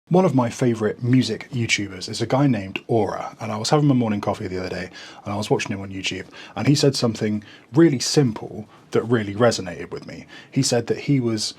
One of my favourite music YouTubers is a guy named Aura, and I was having my morning coffee the other day and I was watching him on YouTube, and he said something really simple that really resonated with me. He said that he was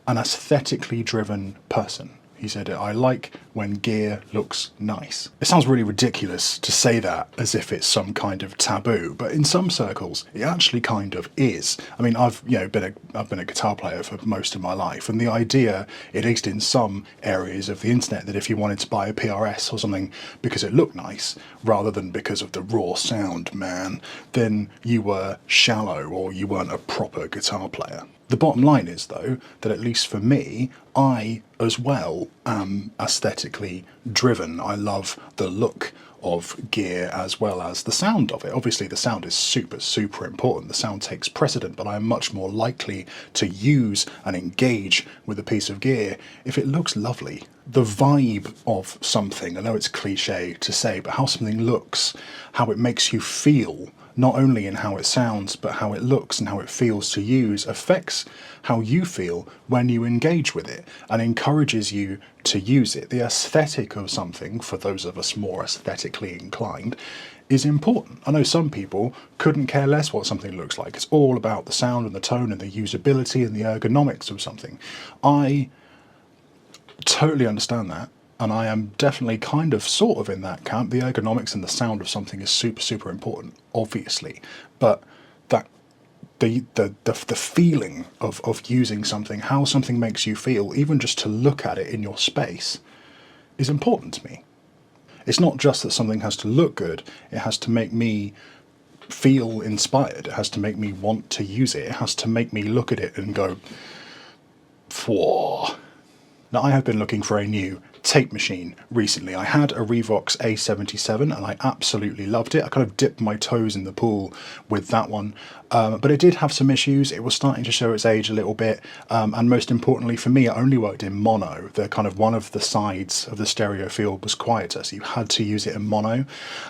an aesthetically driven person. He said, I like when gear looks nice. It sounds really ridiculous to say that as if it's some kind of taboo, but in some circles it actually kind of is. I mean, I've been a guitar player for most of my life, and the idea, at least in some areas of the internet, that if you wanted to buy a PRS or something because it looked nice rather than because of the raw sound, man, then you were shallow or you weren't a proper guitar player. The bottom line is, though, that at least for me, I as well am aesthetically driven. I love the look of gear as well as the sound of it. Obviously the sound is super important. The sound takes precedent, but I am much more likely to use and engage with a piece of gear if it looks lovely. The vibe of something, I know it's cliche to say, but how something looks, how it makes you feel, not only in how it sounds, but how it looks and how it feels to use, affects how you feel when you engage with it and encourages you to use it. The aesthetic of something, for those of us more aesthetically inclined, is important. I know some people couldn't care less what something looks like. It's all about the sound and the tone and the usability and the ergonomics of something. I totally understand that. And I am definitely kind of sort of in that camp. The ergonomics and the sound of something is super important, obviously. But that the feeling of using something, how something makes you feel, even just to look at it in your space, is important to me. It's not just that something has to look good, it has to make me feel inspired, it has to make me want to use it, it has to make me look at it and go, "Whoa." Now, I have been looking for a new tape machine recently. I had a Revox A77 and I absolutely loved it. I kind of dipped my toes in the pool with that one, but it did have some issues. It was starting to show its age a little bit, and most importantly for me, it only worked in mono. The kind of one of the sides of the stereo field was quieter, so you had to use it in mono,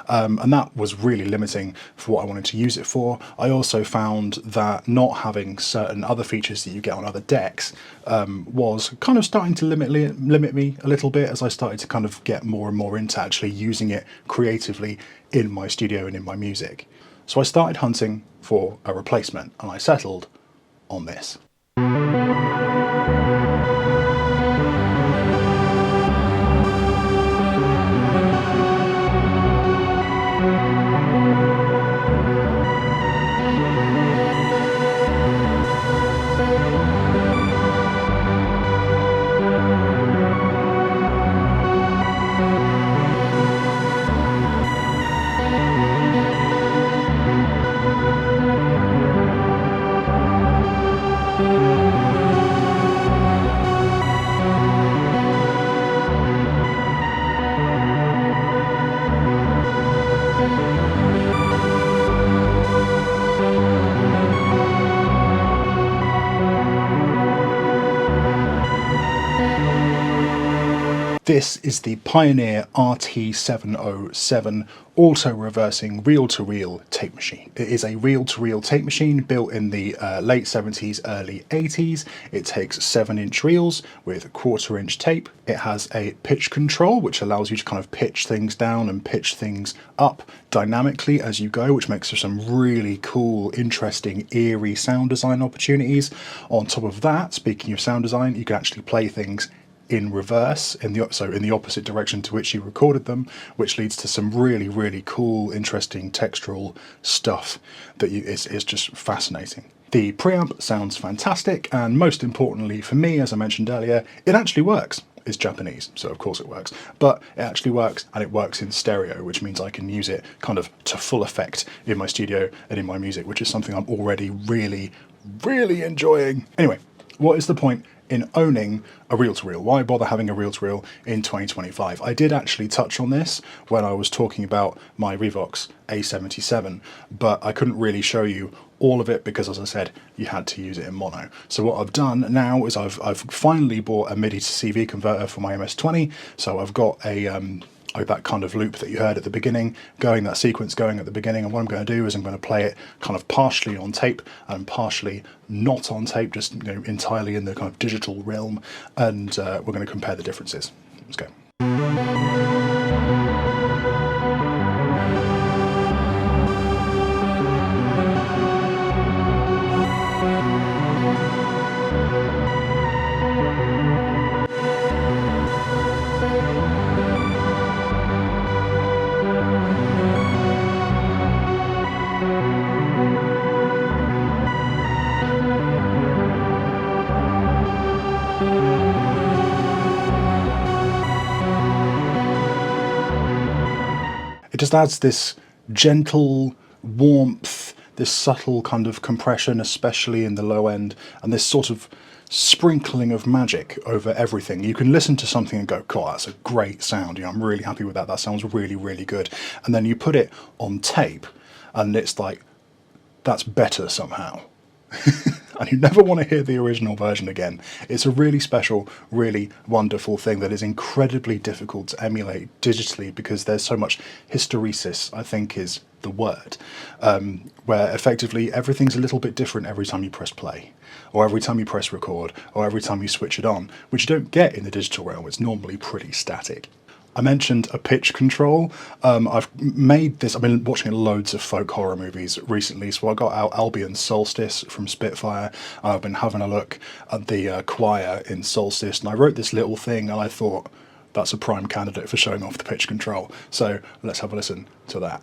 and that was really limiting for what I wanted to use it for. I also found that not having certain other features that you get on other decks was kind of starting to limit me a little bit, as I started to kind of get more and more into actually using it creatively in my studio and in my music. So I started hunting for a replacement and I settled on this. This is the Pioneer RT707 auto-reversing reel-to-reel tape machine. It is a reel-to-reel tape machine built in the late 70s, early 80s. It takes 7-inch reels with 1/4-inch tape. It has a pitch control, which allows you to kind of pitch things down and pitch things up dynamically as you go, which makes for some really cool, interesting, eerie sound design opportunities. On top of that, speaking of sound design, you can actually play things in reverse, in the opposite direction to which you recorded them, which leads to some really cool, interesting textural stuff that is just fascinating. The preamp sounds fantastic, and most importantly for me, as I mentioned earlier, it actually works. It's Japanese, so of course it works, but it actually works, and it works in stereo, which means I can use it kind of to full effect in my studio and in my music, which is something I'm already really enjoying. Anyway, what is the point in owning a reel-to-reel? Why bother having a reel-to-reel in 2025? I did actually touch on this when I was talking about my Revox A77, but I couldn't really show you all of it because, as I said, you had to use it in mono. So what I've done now is I've finally bought a MIDI to CV converter for my MS-20, so I've got a like that kind of loop that you heard at the beginning, that sequence going at the beginning. And what I'm going to do is I'm going to play it kind of partially on tape and partially not on tape, just entirely in the kind of digital realm, and we're going to compare the differences. Let's go. It just adds this gentle warmth, this subtle kind of compression, especially in the low end, and this sort of sprinkling of magic over everything. You can listen to something and go, God, that's a great sound. I'm really happy with that. That sounds really, really good. And then you put it on tape and it's like, that's better somehow. And you never want to hear the original version again. It's a really special, really wonderful thing that is incredibly difficult to emulate digitally because there's so much hysteresis, I think is the word, where effectively everything's a little bit different every time you press play, or every time you press record, or every time you switch it on, which you don't get in the digital realm. It's normally pretty static. I mentioned a pitch control. I've made this, I've been watching loads of folk horror movies recently, so I got out Albion's Solstice from Spitfire, and I've been having a look at the choir in Solstice, and I wrote this little thing and I thought, that's a prime candidate for showing off the pitch control. So let's have a listen to that.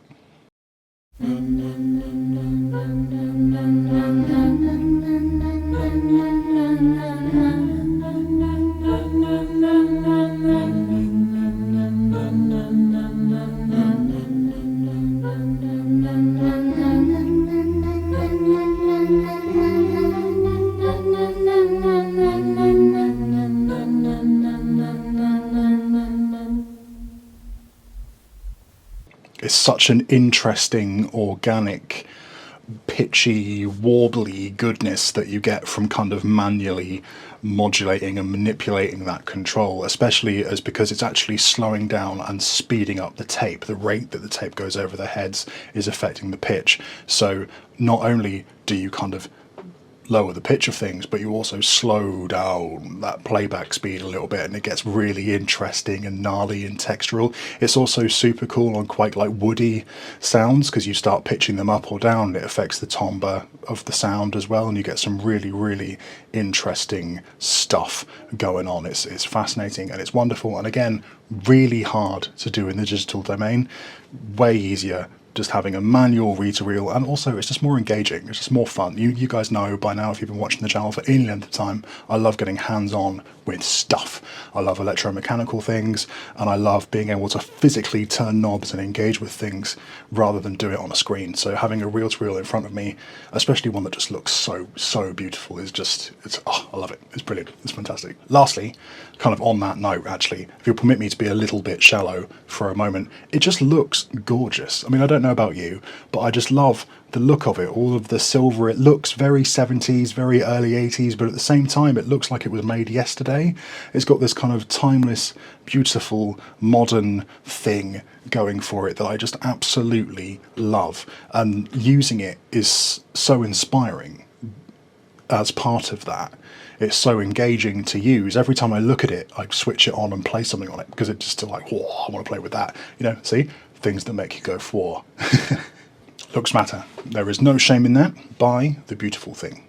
It's such an interesting, organic, pitchy, warbly goodness that you get from kind of manually modulating and manipulating that control, especially because it's actually slowing down and speeding up the tape. The rate that the tape goes over the heads is affecting the pitch. So not only do you kind of lower the pitch of things, but you also slow down that playback speed a little bit, and it gets really interesting and gnarly and textural. It's also super cool on quite like woody sounds, because you start pitching them up or down, it affects the timbre of the sound as well, and you get some really, really interesting stuff going on. It's fascinating and it's wonderful, and again, really hard to do in the digital domain. Way easier just having a manual reel-to-reel, and also it's just more engaging, it's just more fun. You guys know by now, if you've been watching the channel for any length of time, I love getting hands-on with stuff. I love electromechanical things, and I love being able to physically turn knobs and engage with things rather than do it on a screen. So having a reel-to-reel in front of me, especially one that just looks so beautiful, is just, I love it. It's brilliant. It's fantastic. Lastly, kind of on that note, actually, if you'll permit me to be a little bit shallow for a moment, it just looks gorgeous. I mean, I don't know about you, but I just love the look of it, all of the silver. It looks very 70s, very early 80s, but at the same time it looks like it was made yesterday. It's got this kind of timeless, beautiful, modern thing going for it that I just absolutely love, and using it is so inspiring as part of that. It's so engaging to use. Every time I look at it, I switch it on and play something on it, because it's just like, whoa, I want to play with that. See? Things that make you go, whoa. Looks matter. There is no shame in that. Buy the beautiful thing.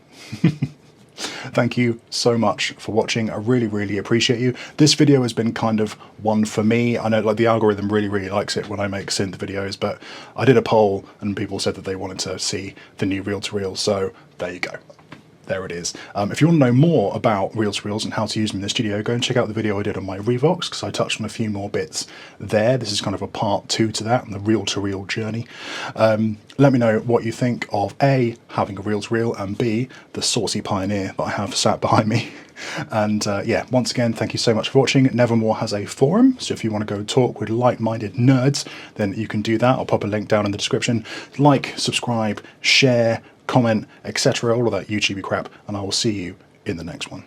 Thank you so much for watching. I really, really appreciate you. This video has been kind of one for me. I know like the algorithm really, really likes it when I make synth videos, but I did a poll and people said that they wanted to see the new reel-to-reel, so there you go. There it is. If you want to know more about reel-to-reels and how to use them in the studio, go and check out the video I did on my Revox, because I touched on a few more bits there. This is kind of a part 2 to that, and the reel-to-reel journey. Let me know what you think of A, having a reel-to-reel, and B, the saucy pioneer that I have sat behind me. And yeah, once again, thank you so much for watching. Nevermore has a forum, so if you want to go talk with like-minded nerds, then you can do that. I'll pop a link down in the description. Like, subscribe, share, comment, etc., all of that YouTubey crap, and I will see you in the next one.